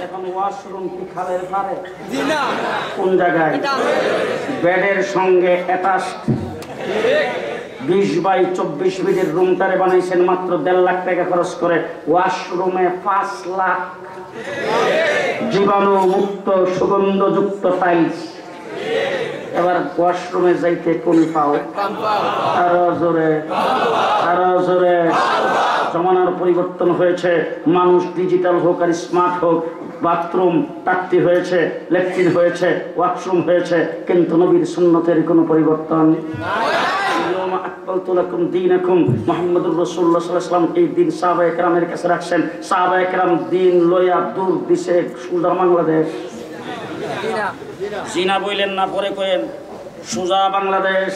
এখন ওয়াশরুম কি খালের ধারে? কোন জায়গায়? বেডের সঙ্গে অ্যাটাচ। 20x24 ফিটের রুমটারে বানাইছেন মাত্র 1.5 লাখ টাকা খরচ করে। ওয়াশরুমে 5 লাখ, জীবাণু মুক্ত সুগন্ধযুক্ত টাইলস। এবার ওয়াশরুমে যাইতে কোন পাও? আরো জোরে, আরো জোরে। জমানার পরিবর্তন হয়েছে, মানুষ ডিজিটাল হোক আর স্মার্ট হোক, বাথরুম টাকটি হয়েছে, ল্যাট্রিন হয়েছে, ওয়াশরুম হয়েছে, কিন্তু নবীর সুন্নতের কোনো পরিবর্তন। মুহাম্মদুর রাসূলুল্লাহ সাল্লাল্লাহু আলাইহি ওয়াসাল্লাম এই দিন সাহাবায়ে কেরামের কাছে রাখছেন। সাহাবায়ে কেরাম দিন লইয়া দূর দিছে সুদা বাংলাদেশ। জিনা বইলেন না, পরে কইেন সুজা বাংলাদেশ।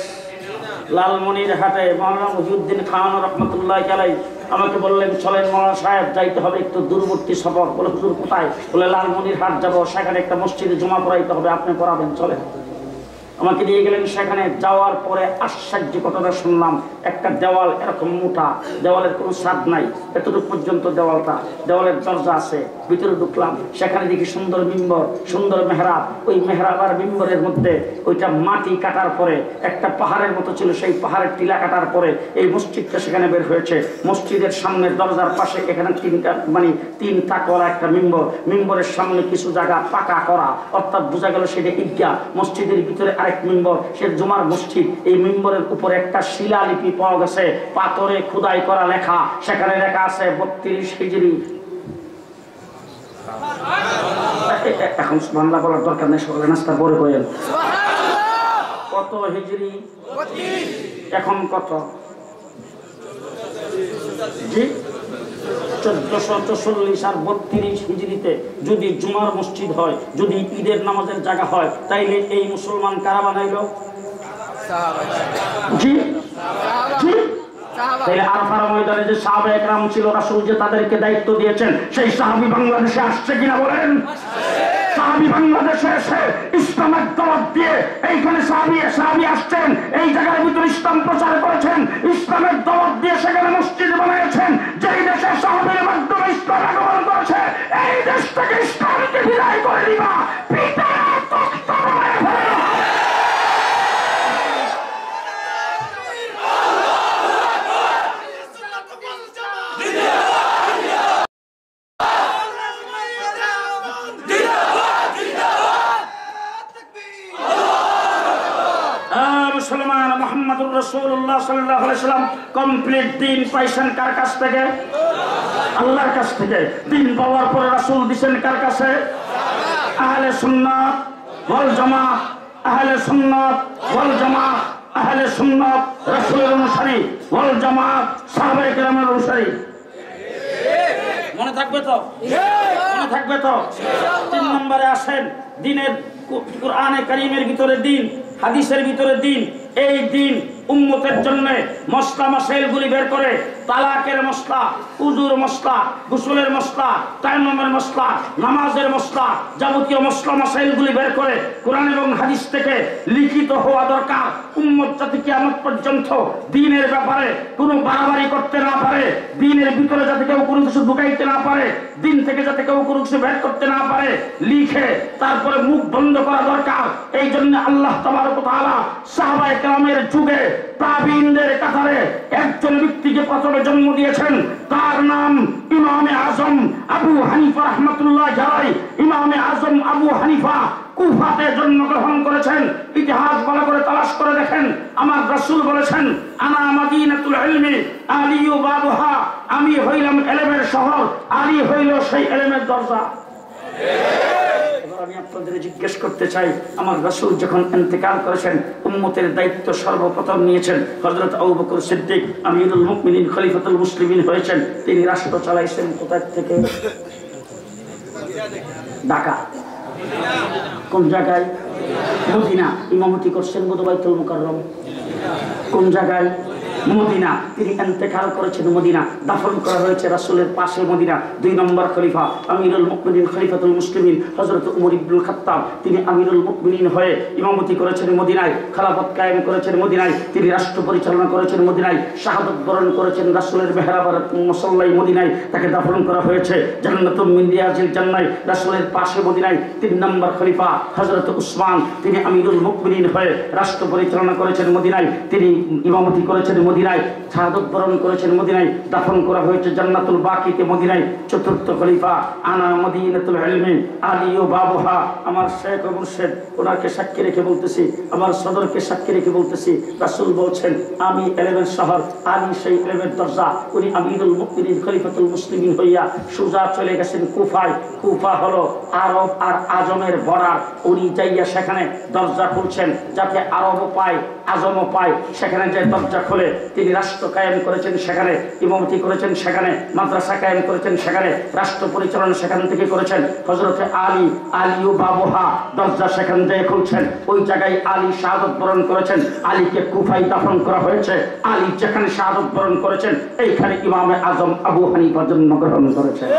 লালমনিরহাটে মাওলানা মুহিউদ্দিন খান রহমাতুল্লাহি আলাইহি আমাকে বললেন, চলেন মাওলানা সাহেব, যাইতে হবে একটু দূরবর্তী সফর। বলে হুজুর কোথায়? বলে লালমনিরহাট যাবো, সেখানে একটা মসজিদে জুমা পড়াইতে হবে, আপনি পড়াবেন, চলেন। আমাকে নিয়ে গেলেন। সেখানে যাওয়ার পরে আশ্চর্য ঘটনা শুনলাম। একটা দেওয়াল এরকম মোটা, দেওয়ালের কোনো ছাদ নাই, এতটুকু পর্যন্ত দেওয়ালটা, দেওয়ালের দরজা আছে, ভিতরে ঢুকলাম, সেখানে দেখি সুন্দর মিম্বর, সুন্দর মেহরাব। ওই মেহরাব আর মিম্বরের মধ্যে ওইটা মাটি কাটার পরে একটা পাহাড়ের মতো ছিল, সেই পাহাড়ের টিলা কাটার পরে এই মসজিদটা সেখানে বের হয়েছে। মসজিদের সামনের দরজার পাশে এখানে তিন তাকওয়ালা একটা মিম্বর, মিম্বরের সামনে কিছু জায়গা পাকা করা, অর্থাৎ বোঝা গেল সেটা ঈদগাহ। মসজিদের ভিতরে আরেক মিম্বর, সে জুমার মসজিদ। এই মিম্বরের উপরে একটা শিলালিপি পাওয়া গেছে, পাথরে খোদাই করা লেখা, সেখানে লেখা আছে 32 হিজরি। এখন বাংলা বলার দরকার নেই, সকালে নাস্তা পরে করেন। কত হিজরি? এখন কত? জি 1440 আর 32 হিজরিতে যদি জুমার মসজিদ হয়, যদি ঈদের নামাজের জায়গা হয়, তাইলে এই মুসলমান কারা বানাইল? জি জি। তাহলে আরাফার ময়দানে যে সাহাবায়ে কেরাম ছিল, রাসূল যে তাদেরকে দায়িত্ব দিয়েছেন, সেই সাহাবী বাংলাদেশে আসছে কিনা বলেন? সাহাবী বাংলাদেশে এসে ইসলামের দাওয়াত দিয়ে এইখানে সাহাবী আসছেন, এই জায়গার ভিতরে ইসলাম প্রচার করেছেন, ইসলামের দাওয়াত দিয়ে সেখানে মসজিদ বানিয়েছেন। যেই দেশে সাহাবীর মাধ্যমে ইসলাম আগমন করেছে, এই দেশ থেকে ইসলামকে বিদায় করে দিবা, পিতা তখ্ত বানায় ফেলো। মুসলমান মুহাম্মদুর রাসূলুল্লাহ সাল্লাল্লাহু আলাইহি ওয়াসাল্লাম কমপ্লিট দ্বীন পাইছেন কার কাছ থেকে? আল্লাহর কাছ থেকে। দ্বীন পাওয়ার পরে রাসূল দিবেন কার কাছে? আহলে সুন্নাত ওয়াল জামাত, আহলে সুন্নাত ওয়াল জামাত, আহলে সুন্নাত রাসূলের অনুসারী, ওয়াল জামাত সাহাবায়ে কেরামের অনুসারী। মনে থাকবে তো? মনে থাকবে তো? 3 নম্বরে আসেন দ্বীনের, কুরআনে কারীমের ভিতরে দ্বীন, হাদিসের ভিতরে দ্বীন। এই দ্বীন উম্মতের জন্য মশলা মাসাইলগুলি বের করে, তালাকের মশলা, উযুর মশলা, গোসলের মশলা, তায়াম্মুমের মশলা, নামাজের মশলা, যাবতীয় মশলা মাসাইলগুলি বের করে কোরআন এবং হাদিস থেকে লিখিত হওয়া দরকার। উম্মত জাতি কিয়ামত পর্যন্ত দ্বীনের ব্যাপারে কোনো বাড়াবাড়ি করতে না পারে, দ্বীনের ভিতরে যাতে কেউ কোনো কিছু ঢুকাইতে না পারে, দ্বীন থেকে যাতে কেউ কোনো কিছু বের করতে না পারে, লিখে তারপরে মুখ বন্ধ করা দরকার। এই জন্য আল্লাহ তাবারক ওয়া তাআলা সাহাবায়ে কেরামের যুগে তাবিঈনদের কাতারে একজন ব্যক্তিকে প্রথমে জন্ম দিয়েছেন, তার নাম ইমামে আজম আবু হানিফা রাহমাতুল্লাহি আলাইহি। ইমামে আজম আবু হানিফা কুফাতে জন্মগ্রহণ করেছেন। ইতিহাস ভালো করে তালাশ করে দেখেন, আমার রাসূল বলেছেন, আনা মাদিনাতুল ইলমি আলিয়ু বাবুহা, আমি হইলাম ইলমের শহর, আলী হইল সেই ইলমের দরজা। আমি আপনাদের জিজ্ঞেস করতে চাই, আমার রাসূল যখন ইন্তেকাল করেছেন, উম্মতের দায়িত্ব সর্বপ্রথম নিয়েছেন হযরত আবু বকর সিদ্দিক, আমিরুল মুমিনিন, খলিফাতুল মুসলিমিন হয়েছেন। তিনি রাষ্ট্র চালাইছেন কোথা থেকে? ঢাকা। কোন জায়গায়? মদিনা। ইমামতি করছেন বাইতুল মুকাররম। কোন জায়গায়? মদিনা। তিনি ইন্তেকাল করেছেন মদিনা, দাফন করা হয়েছে রাসূলের পাশে মদিনা। 2 নম্বর খলিফা আমিরুল মুমিনিন, খলিফাতুল মুসলিমিন হযরত উমর ইবনুল খাত্তাব, তিনি আমিরুল মুমিনিন হয়ে ইমামতি করেছেন মদিনায়, খেলাফত কায়েম করেছেন মদিনায়, তিনি রাষ্ট্র পরিচালনা করেছেন মদিনায়, শাহাদাত বরণ করেছেন রাসূলের মেহরাবের মুসল্লায় মদিনায়, তাকে দাফন করা হয়েছে জান্নাতুম মিন রিয়াজিল জান্নাহ, রাসূলের পাশে মদিনায়। 3 নম্বর খলিফা হযরত উসমান, তিনি আমিরুল মুমিনিন হয়ে রাষ্ট্র পরিচালনা করেছেন মদিনায়, তিনি ইমামতি করেছেন মদিনায়, শাহাদাত বরণ করেছেন মদিনায়, দাফন করা হয়েছে জান্নাতুল বাকিতে মদিনায়। 4র্থ খলিফা আনা মদিনাতুল ইলমি আলিয়ু বাবুহা, আমার শেখ ও মুর্শিদ, ওনাকে সাক্ষী রেখে বলতেছি, আমার সদরকে সাক্ষী রেখে বলতেছি, রাসূল বলছেন আমি ইলমের শহর, আলী সেই ইলমের দরজা। উনি আমিরুল মুমিনিন, খলিফাতুল মুসলিমিন হইয়া সোজা চলে গেছেন কুফায়। কুফা হলো আরব আর আজমের বর্ডার। উনি যাইয়া সেখানে দরজা খুলছেন যাতে আরবও পায় আজমও পায়, সেখানে যে দরজা খুলে তিনি রাষ্ট্র কায়েম করেছেন, সেখানে ইমামতি করেছেন, সেখানে মাদ্রাসা কায়েম করেছেন, সেখানে রাষ্ট্র পরিচালনা সেখান থেকে করেছেন। হযরতে আলী, আলিয়ু বাবুহা, দরজা সেখান থেকে খুলছেন, ওই জায়গায় আলী শাহাদাত বরণ করেছেন। আলীকে কুফায় দাফন করা হয়েছে। আলী যেখানে শাহাদাত বরণ করেছেন, এইখানে ইমামে আজম আবু হানিফা জন্মগ্রহণ করেছেন।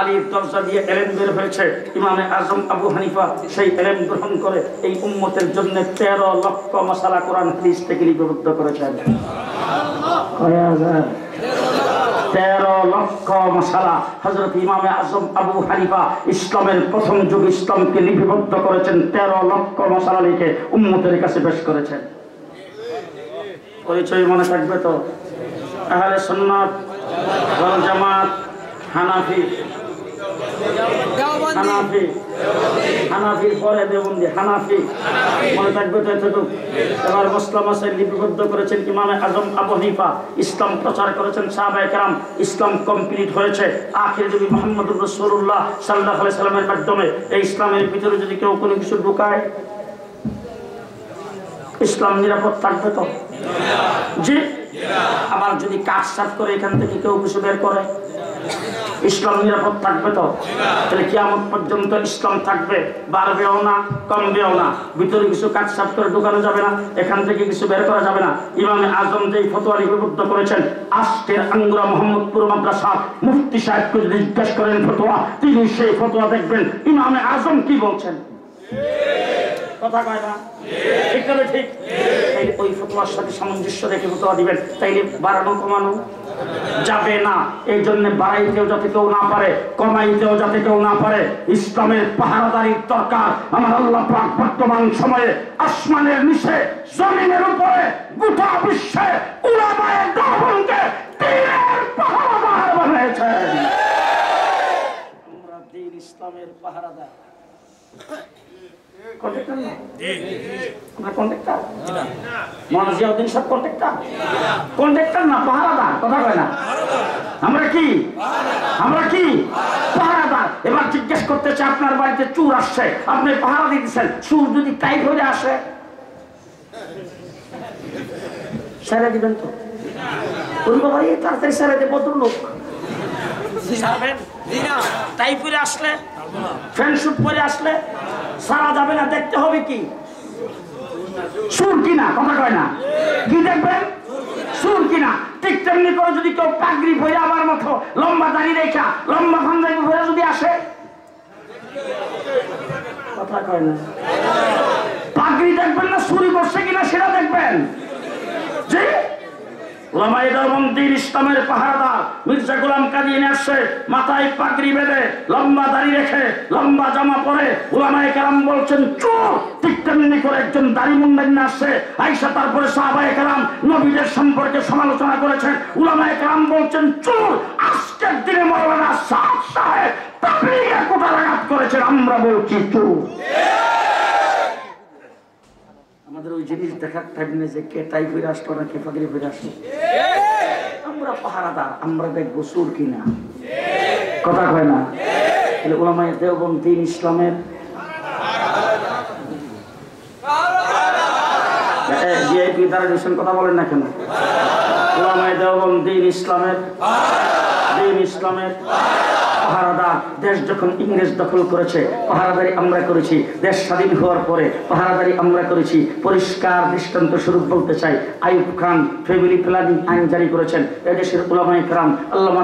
আলীর দরজা দিয়ে ইলম বের হয়েছে। ইমামে আজম আবু হানিফা সেই ইলম গ্রহণ করে এই উম্মতের জন্য 13 লক্ষ মাসালা কোরআন হাদিস থেকে লিপিবদ্ধ করেছেন। কয় হাজার? 13 লক্ষ মশালা হযরত ইমামে আজম আবু হানিফা ইসলামের প্রথম যুগ ইসলামকে লিপিবদ্ধ করেছেন, 13 লক্ষ মশালা লিখে উম্মতের কাছে পেশ করেছেন। পরিচয় মনে থাকবে তো? আহলে সুন্নাত ওয়াল জামাত, হানাফি, হানাফি, হানাফির পরে দেওবন্দি, হানাফি মনে থাকবে তো এতটুকু? এবার মুসলিম মাসাইল লিপিবদ্ধ করেছেন ইমামে আজম আবু হানিফা, ইসলাম প্রচার করেছেন সাহাবায়ে কেরাম, ইসলাম কমপ্লিট হয়েছে আখির নবী মুহাম্মদুর রাসূলুল্লাহ সাল্লাল্লাহু আলাইহি সাল্লামের মাধ্যমে। এই ইসলামের ভিতরে যদি কেউ কোনো কিছু ঢুকায়, ইসলাম নিরাপদ থাকবে তো? জি। আবার যদি কাজ সাফ করে এখান থেকে কেউ কিছু বের করে, ইসলাম নিরাপদ থাকবে তো? তাহলে কিয়ামত পর্যন্ত ইসলাম থাকবে, বাড়বেও না কমবেও না। ভিতরে কিছু কাজ সাফ করে ঢুকানো যাবে না, এখান থেকে কিছু বের করা যাবে না। ইমামে আজম যেই ফতোয়া লিপিবদ্ধ করেছেন, আজকের আঙ্গুরা মোহাম্মদপুর মাদ্রাসা মুফতি সাহেবকে যদি জিজ্ঞেস করেন ফতোয়া, তিনি সেই ফতোয়া দেখবেন ইমামে আজম কি বলছেন। কথা কয় না? ঠিক না? ঠিক। তাইলে ওই ফতোয়ার সাথে সামঞ্জস্য রেখে ফতোয়া দিবেন, তাইলে বাড়ানো কমানো যাবে না। এই জন্য বাড়াইতেও যাতে কেউ না পারে, কমাইতেও যাতে কেউ না পারে, ইসলামের পাহারাদারির দরকার। আমার আল্লাহ পাক বর্তমান সময়ে আসমানের নিচে জমিনের উপরে গোটা বিশ্বে উলামায়ে দেওবন্দকে দ্বীনের পাহারাদার বানিয়েছেন। আমরা দ্বীন ইসলামের পাহারাদার। কন্ট্রাক্টর না? আমরা কন্ট্রাক্টর না। মনাজিয়াউদ্দিন সব কন্ট্রাক্টর? কন্ট্রাক্টর না, পাহারাদার। কথা কয় না? আমরা কি? আমরা কি? পাহারাদার। এবার জিজ্ঞেস করতেছে, আপনার বাড়িতে চোর আসছে, আপনি পাহারা দিতেছেন, চোর যদি টাইট হয়ে আসে ছেড়ে দিবেন তো? ওই বাবা তাড়াতাড়ি ছেড়ে দেব, লোক টাই পরে আসলে, ফ্যান শুট পরে আসলে সারা যাবে না। দেখতে হবে কি সুর কিনা। কথা কয় না? কি দেখবেন? সুর কিনা। ঠিক তেমনি করে যদি কেউ পাগড়ি পরে আমার মতো লম্বা দাড়ি রেখা, লম্বা পাঞ্জাবি পরে যদি আসে, কথা কয় না? পাগড়ি দেখবেন না চুরি করছে কিনা সেটা দেখবেন। জি। উলামায়ে দেওবন্দ ইসলামের পাহারাদার মির্জা গোলাম কাদিয়ানী আসছে, মাথায় পাগড়ি বেঁধে, লম্বা দাড়ি রেখে, লম্বা জামা পরে। উলামায়ে কেরাম বলছেন চোর। ঠিক তেমনি করে একজন দাড়ি মুন্ডান্য আসছে, আয়েশা তারপরে সাহাবায়ে কেরাম নবীদের সম্পর্কে সমালোচনা করেছেন। উলামায়ে কেরাম বলছেন চোর। আজকের দিনে মাওলানা সাদ সাহেব তাবলীগের কোটারাঘাত করেছেন, আমরা বলছি চোর। আমাদের ওই জিনিস দেখার টাইম নেই যে কে টাই ফিরে আসলো না কে পাগড়ি ফিরে আসলো। আমরা পাহারাদার, আমরা দেখবো চোর কিনা। কথা কয় না? তাহলে উলামায়ে দেওবন্দ দ্বীন ইসলামের ভিআইপি দাঁড়িয়েছেন, কথা বলেন না কেন? উলামায়ে দেওবন্দ দ্বীন ইসলামের পাহারাদার। দেশ যখন ইংরেজ দখল করেছে পাহারাদারি আমরা করেছি, দেশ স্বাধীন হওয়ার পরে পাহারাদারি আমরা করেছি। পরিষ্কার দৃষ্টান্ত স্বরূপ বলতে চাই, আইয়ুব খান ফ্যামিলি প্ল্যানিং আইন জারি করেছেন। এদেশের উলামায়ে কেরাম আল্লামা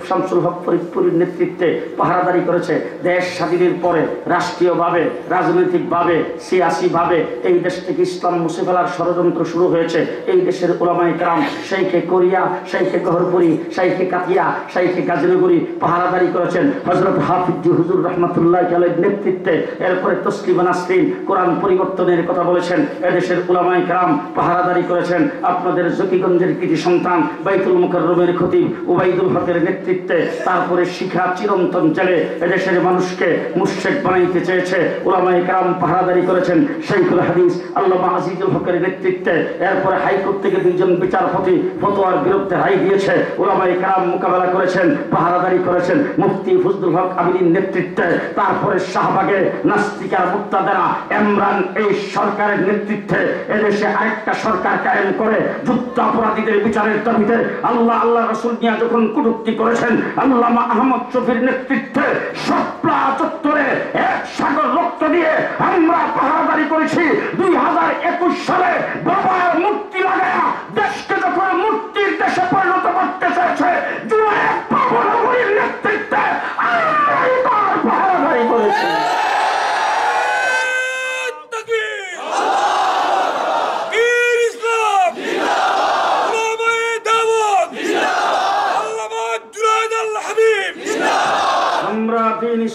শামসুল হক ফরিদপুরের নেতৃত্বে পাহারাদারি করেছে। দেশ স্বাধীনের পরে রাষ্ট্রীয়ভাবে, রাজনৈতিকভাবে, সিয়াসিভাবে এই দেশ থেকে ইসলাম মুছে ফেলার ষড়যন্ত্র শুরু হয়েছে। এই দেশের উলামায়ে কেরাম শাইখে কোরিয়া, শাইখে গহরপুরি, শাইখে কাতিয়া, শাইখে গাজীনগরী পাহারাদারি করেছেন। হযরত হাফিজ হুজুর রাহমাতুল্লাহ আলাইহির নেতৃত্বে। এরপরে তসলিমা নাসরিন কোরআন পরিবর্তনের কথা বলেছেন। এদেশের উলামায়ে কেরাম পাহারাদারি করেছেন। আপনাদের জকিগঞ্জের কৃতি সন্তান বাইতুল মুকাররমের খতিব উবাইদুল হকের নেতৃত্বে। তারপরে শিখা চিরন্তন জেলে এদেশের মানুষকে মুশরিক বানাইতে চেয়েছে, উলামায়ে কেরাম পাহারাদারি করেছেন। শাইখুল হাদিস আল্লামা আজিজুল হকের নেতৃত্বে। এরপরে হাইকোর্ট থেকে 2 জন বিচারপতি ফতোয়ার বিরুদ্ধে রায় দিয়েছে, উলামায়ে কেরাম মোকাবেলা করেছেন, পাহারাদারি করেছেন। মুফতি ফজলুল হক আমিনীর নেতৃত্বে। তারপরে শাহবাগে নাস্তিকার মুক্তাদারা ইমরান এই সরকারের নেতৃত্বে এদেশে আরেকটা সরকার কায়েম করে যুদ্ধাপরাধীদের বিচারের দাবিতে আল্লাহ রাসূল নিয়ে যখন কটূক্তি করেছেন, আল্লামা আহমদ শফির নেতৃত্বে শাপলা চত্বরে 1 সাগর রক্ত দিয়ে আমরা পাহারাদারি করেছি। 2021 সালে বাবার মূর্তি লাগায়া দেশকে যখন মূর্তির দেশে পরিণত করতে চেয়েছে, জুনায়েদ বাবুনগরীর নেতৃত্বে আমরা এবার পাহারাদারি করেছি।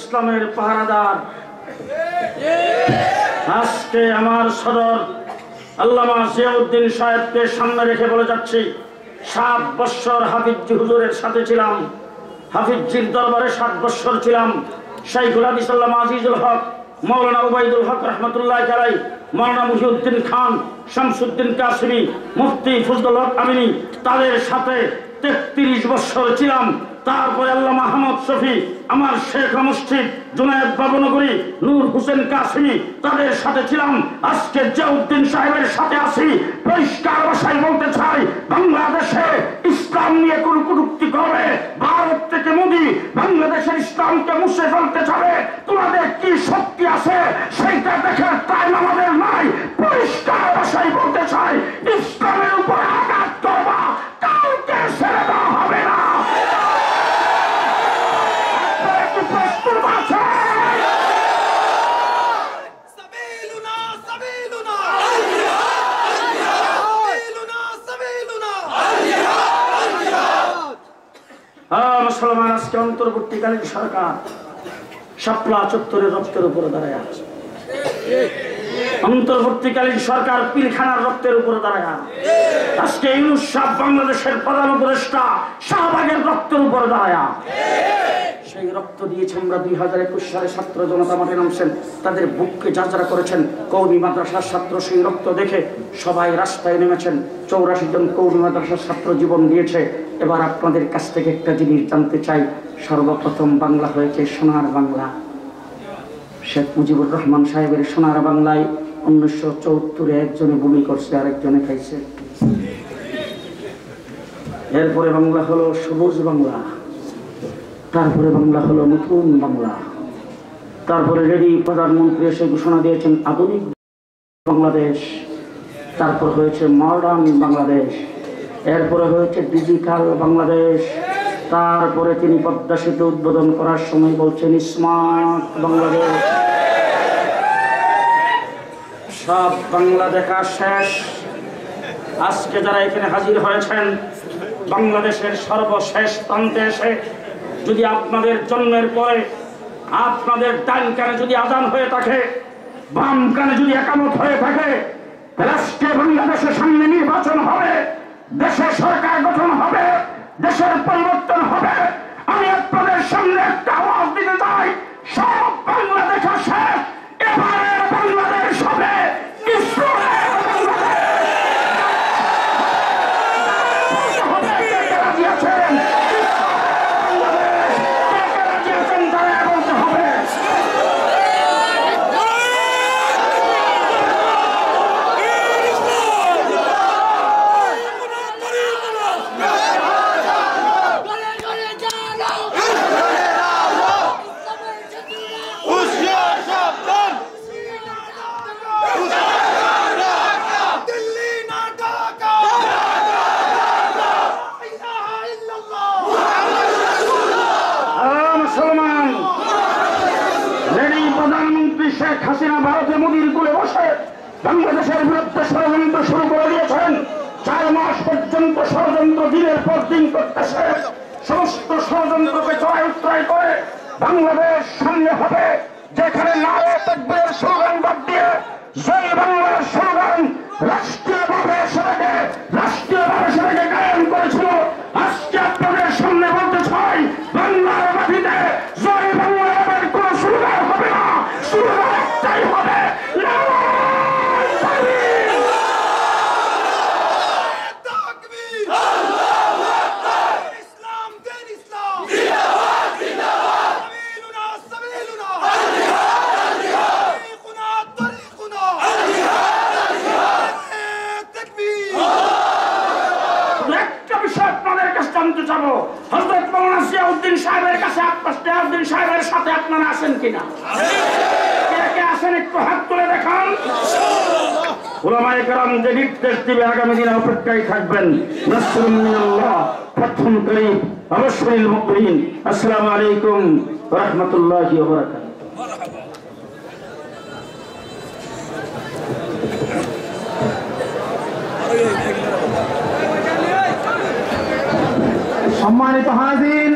ইসলামের পাহারাদার। আজকে আমার সদর আল্লামা জিয়াউদ্দিন সাহেবকে সামনে রেখে বলে যাচ্ছি, 7 বৎসর হাফিজজি হুজুরের সাথে ছিলাম, হাফিজজির দরবারে 7 বৎসর ছিলাম। শাইখুল হাদিস আল্লামা আজিজুল হক, মৌলানা উবাইদুল হক রহমতুল্লাহ আলাইহি, মৌলানা মুহিউদ্দিন খান, শামসুদ্দিন কাসিমি, মুফতি ফজলুল হক আমিনী, তাদের সাথে 33 বৎসর ছিলাম। তারপরে আল্লামা আহমদ শফি, আমার শেখ মসজিদ, জুনায়েদ বাবনগরী, নূর হোসেন কাসিমি, তাদের সাথে ছিলাম। আজকে জিয়াউদ্দিন সাহেবের সাথে আছি। পরিষ্কার ভাষায় বলতে চাই, বাংলাদেশে ইসলাম নিয়ে কোন কটূক্তি করবে, ভারত থেকে মোদি বাংলাদেশের ইসলামকে মুছে ফেলতে চাবে, তোমাদের কি শক্তি আছে সেইটা দেখার টাইম আমাদের নাই। পরিষ্কার ভাষায় বলতে চাই, ইসলামের উপর আঘাত করবা, কাউকে ছেড়ে দেওয়া হবে না। মুসলমান, আজকে অন্তর্বর্তীকালীন সরকার শাপলা চত্বরের রক্তের উপরে দাঁড়ায় আছে। অন্তর্বর্তীকালীন সরকার পিলখানার রক্তের উপরে দাঁড়ায়। আজকে ইউনূস সাহেব বাংলাদেশের প্রধান উপদেষ্টা শাহবাগের রক্তের উপরে দাঁড়ায়। সেই রক্ত দিয়েছে আমরা 2021 সালে ছাত্র জনতা মাঠে নামছেন, তাদের বুককে যাচারা করেছেন। কওমি মাদ্রাসার ছাত্র সেই রক্ত দেখে সবাই রাস্তায় নেমেছেন। 84 জন কওমি মাদ্রাসার ছাত্র জীবন দিয়েছে। এবার আপনাদের কাছ থেকে একটা জিনিস জানতে চাই, সর্বপ্রথম বাংলা হয়েছে সোনার বাংলা। শেখ মুজিবুর রহমান সাহেবের সোনার বাংলায় 1974-এ একজনে ভূমি করছে, আরেকজনে খাইছে। এরপরে বাংলা হলো সবুজ বাংলা, তারপরে বাংলা হলো নতুন বাংলা। তারপরে রেডি প্রধানমন্ত্রী এসে ঘোষণা দিয়েছেন আধুনিক বাংলাদেশ। তারপর হয়েছে মডার্ন বাংলাদেশ, এরপরে হয়েছে ডিজিটাল বাংলাদেশ। তারপরে তিনি পদ্মা সেতু উদ্বোধন করার সময় বলছেন স্মার্ট বাংলাদেশ। সব বাংলা দেখা শেষ। আজকে যারা এখানে হাজির হয়েছেন, বাংলাদেশের সর্বশেষ প্রান্তে এসে যদি আপনাদের জন্মের পরে আপনাদের ডান কানে যদি আজান হয়ে থাকে, বাম কানে যদি একামত হয়ে থাকে, রাষ্ট্রে বাংলাদেশের সামনে নির্বাচন হবে, দেশের সরকার গঠন হবে, দেশের পরিবর্তন হবে, আমি আপনাদের সামনে একটা আওয়াজ দিতে চাই, সব বাংলা দেখা শেষ। এবারে বাংলাদেশ হবে বাংলাদেশের বিরুদ্ধে ষড়যন্ত্র শুরু করে দিয়েছেন। 4 মাস পর্যন্ত ষড়যন্ত্র দিনের পর দিন করতেছে। সমস্ত ষড়যন্ত্রকে জয় উত্তরায় করে বাংলাদেশ সামনে হবে, যেখানে নারে তাকবীরের স্লোগান বাদ দিয়ে জয় বাংলার স্লোগান রাষ্ট্রীয়ভাবে সেটাকে কায়েম করেছিল। আজকে আপনাদের সামনে বলতে চাই, বাংলার মাটিতে জয় বাংলার কোন স্লোগান হবে না, স্লোগান একটাই হবে, হযরত মাওলানা জিয়াউদ্দিন সাহেবের কাছে জিয়াউদ্দিন সাহেবের সাথে আপনারা আসেন কিনা? কে কে আসেন একটু হাত তুলে দেখান। উলামায়ে কেরাম যে নির্দেশ দিবে আগামী দিনে অপেক্ষায় থাকবেন। নাসরুম মিনাল্লাহ, ফাতহুন করিম, অবশ্যই মুমিনিন। আসসালামু আলাইকুম ওয়া রাহমাতুল্লাহি ওয়া বারাকাতুহু। সম্মানিত হাজির,